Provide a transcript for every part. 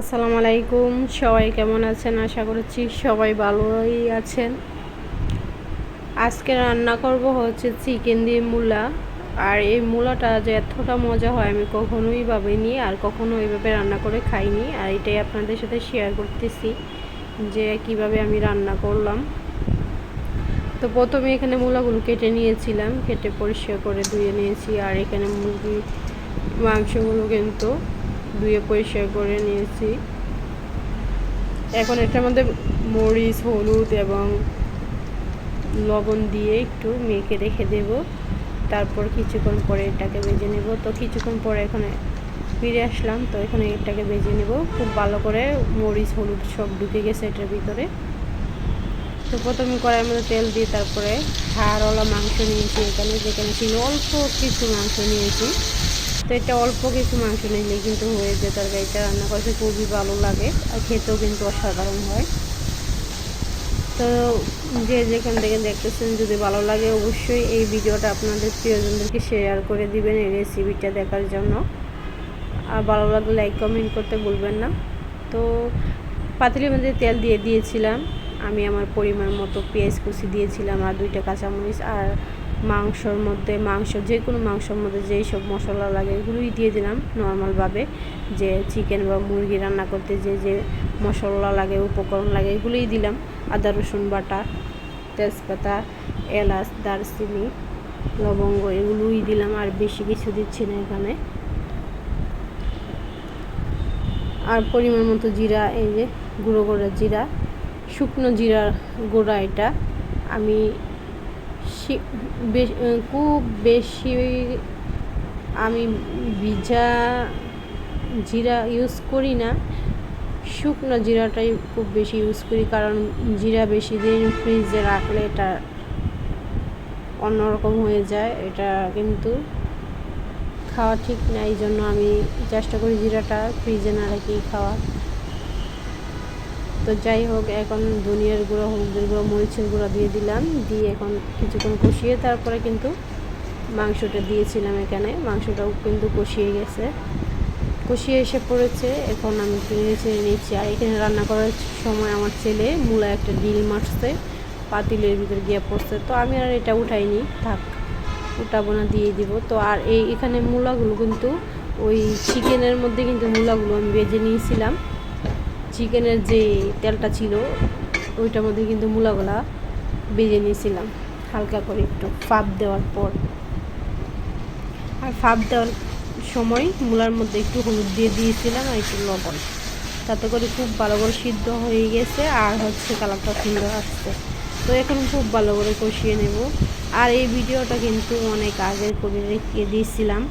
আসসালামু আলাইকুম, সবাই কেমন আছেন? আশা করছি সবাই ভালোই আছেন। আজকে রান্না করব হচ্ছে চিকেন দিয়ে মূলা। আর এই মূলাটা যে এতটা মজা হয় আমি কখনোই ভাবিনি, আর কখনো এইভাবে রান্না করে খাইনি। আর এটাই আপনাদের সাথে শেয়ার করতেছি যে কিভাবে আমি রান্না করলাম। তো প্রথমে এখানে মূলাগুলো কেটে নিয়েছিলাম, কেটে পরিষ্কার করে ধুয়ে নিয়েছি। আর এখানে মুরগির মাংসগুলো কিন্তু ধুয়ে পরিষ্কার করে নিয়েছি। এখন এটার মধ্যে মরিচ, হলুদ এবং লবণ দিয়ে একটু মেখে রেখে দেব। তারপর কিছুক্ষণ পরে এটাকে ভেজে নেব। তো কিছুক্ষণ পরে এখানে ফিরে আসলাম। তো এখানে এটাকে ভেজে নেব খুব ভালো করে। মরিচ, হলুদ সব ঢুকে গেছে এটার ভিতরে। তো প্রথমে কড়াইয়ের মধ্যে তেল দিয়ে তারপরে হাড়ওয়ালা মাংস নিয়েছি। যেখানে ছিল অল্প কিছু মাংস নিয়েছি। তো এটা অল্প কিছু মাংস নিলে কিন্তু হয়ে যায়, তরকারিটা রান্না করতে খুবই ভালো লাগে আর খেতেও কিন্তু অসাধারণ হয়। তো যে যেখান থেকে দেখতেছেন, যদি ভালো লাগে অবশ্যই এই ভিডিওটা আপনাদের প্রিয়জনদেরকে শেয়ার করে দিবেন এই রেসিপিটা দেখার জন্য। আর ভালো লাগলে লাইক কমেন্ট করতে ভুলবেন না। তো পাতিলের মধ্যে তেল দিয়ে দিয়েছিলাম আমি, আমার পরিমাণ মতো পেঁয়াজ কুচি দিয়েছিলাম আর 2টা কাঁচামরিচ। আর যে কোনো মাংসর মধ্যে যেই সব মশলা লাগে এগুলোই দিয়ে দিলাম নর্মালভাবে। যে চিকেন বা মুরগি রান্না করতে যে মশলা লাগে, উপকরণ লাগে এগুলোই দিলাম। আদা রসুন বাটা, তেজপাতা, এলাচ, দারচিনি, লবঙ্গ এগুলোই দিলাম। আর বেশি কিছু দিচ্ছি না এখানে। আর পরিমাণ মতো জিরা, এই যে গুঁড়ো করা জিরা, শুকনো জিরা গুঁড়া। এটা আমি খুব বেশি আমি ভিজা জিরা ইউজ করি না, শুকনো জিরাটাই খুব বেশি ইউজ করি। কারণ জিরা বেশি দিন ফ্রিজে রাখলে এটা অন্যরকম হয়ে যায়, এটা কিন্তু খাওয়া ঠিক না। এই জন্য আমি চেষ্টা করি জিরাটা ফ্রিজে না রেখেই খাওয়ার। তো যাই হোক, এখন ধনিয়ার গুঁড়ো, হলুদের গুঁড়ো, মরিচের গুঁড়ো দিয়ে দিলাম। দিয়ে এখন কিছুক্ষণ কষিয়ে তারপরে কিন্তু মাংসটা দিয়েছিলাম। এখানে মাংসটাও কিন্তু কষিয়ে গেছে, কষিয়ে এসে পড়েছে। এখন আমি একটু নেড়ে নিচ্ছি। আর এখানে রান্না করার সময় আমার ছেলে মূলা একটা ডিল মারছে, পাতিলের ভিতর গিয়ে পড়ছে। তো আমি আর এটা উঠাইনি, থাক উঠাবো না, দিয়ে দিব। তো আর এখানে মূলাগুলো কিন্তু ওই চিকেনের মধ্যে কিন্তু মূলাগুলো আমি ভেজে নিয়েছিলাম। চিকেনের যে তেলটা ছিল ওইটার মধ্যে কিন্তু মূলাগুলা ভেজে নিয়েছিলাম হালকা করে একটু ফাঁপ দেওয়ার পর। আর ফাঁপ দেওয়ার সময় মূলার মধ্যে একটু হলুদ দিয়ে দিয়েছিলাম আর একটু লবণ, তাতে করে খুব ভালো করে সিদ্ধ হয়ে গেছে। আর হচ্ছে কালারটা সুন্দর আসছে। তো এখন খুব ভালো করে কষিয়ে নেব। আর এই ভিডিওটা কিন্তু অনেক আগের করে রেখে দিয়েছিলাম,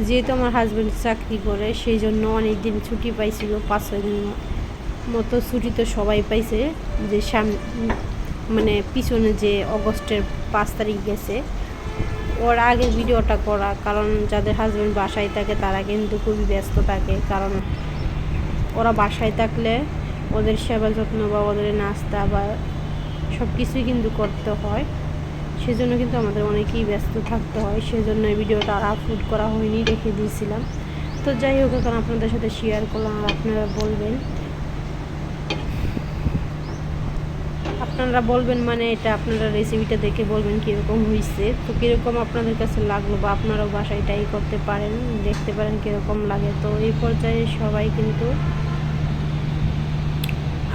যেহেতু আমার হাজব্যান্ড চাকরি করে সেই জন্য অনেক দিন ছুটি পাইছিল, 5-6 দিন মতো ছুটি তো সবাই পাইছে। যে মানে পিছনে যে অগস্টের 5 তারিখ গেছে, ওর আগে ভিডিওটা করা। কারণ যাদের হাজব্যান্ড বাসায় থাকে তারা কিন্তু খুবই ব্যস্ত থাকে। কারণ ওরা বাসায় থাকলে ওদের সেবা যত্ন বা ওদের নাস্তা বা সব কিছুই কিন্তু করতে হয়। সেজন্য কিন্তু আমাদের অনেকেই ব্যস্ত থাকতে হয়। সেজন্য এই ভিডিওটা আর আপলোড করা হয়নি, রেখে দিয়েছিলাম। তো যাই হোক, এখন আপনাদের সাথে শেয়ার করলাম। আর আপনারা বলবেন মানে এটা আপনারা রেসিপিটা দেখে বলবেন কীরকম হয়েছে। তো কীরকম আপনাদের কাছে লাগলো, বা আপনারাও বাসায় ট্রাই করতে পারেন, দেখতে পারেন কীরকম লাগে। তো এই পর্যায়ে সবাই কিন্তু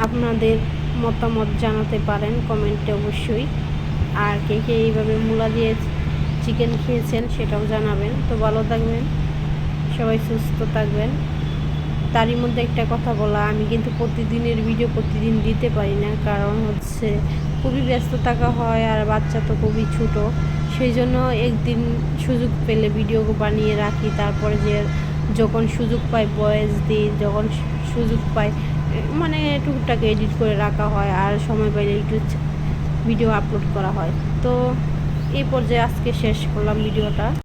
আপনাদের মতামত জানাতে পারেন কমেন্টে অবশ্যই। আর কে কে এইভাবে মূলা দিয়ে চিকেন খেয়েছেন সেটাও জানাবেন। তো ভালো থাকবেন সবাই, সুস্থ থাকবেন। তারই মধ্যে একটা কথা বলা, আমি কিন্তু প্রতিদিনের ভিডিও প্রতিদিন দিতে পারি না, কারণ হচ্ছে খুবই ব্যস্ত থাকা হয় আর বাচ্চা তো খুবই ছোট। সেই জন্য একদিন সুযোগ পেলে ভিডিও বানিয়ে রাখি, তারপরে যে যখন সুযোগ পাই ভয়েস দিই, যখন সুযোগ পাই মানে টুকটাক এডিট করে রাখা হয়, আর সময় পাইলে একটু ভিডিও আপলোড করা হয়। তো এই পর্যায়ে আজকে শেষ করলাম ভিডিওটা।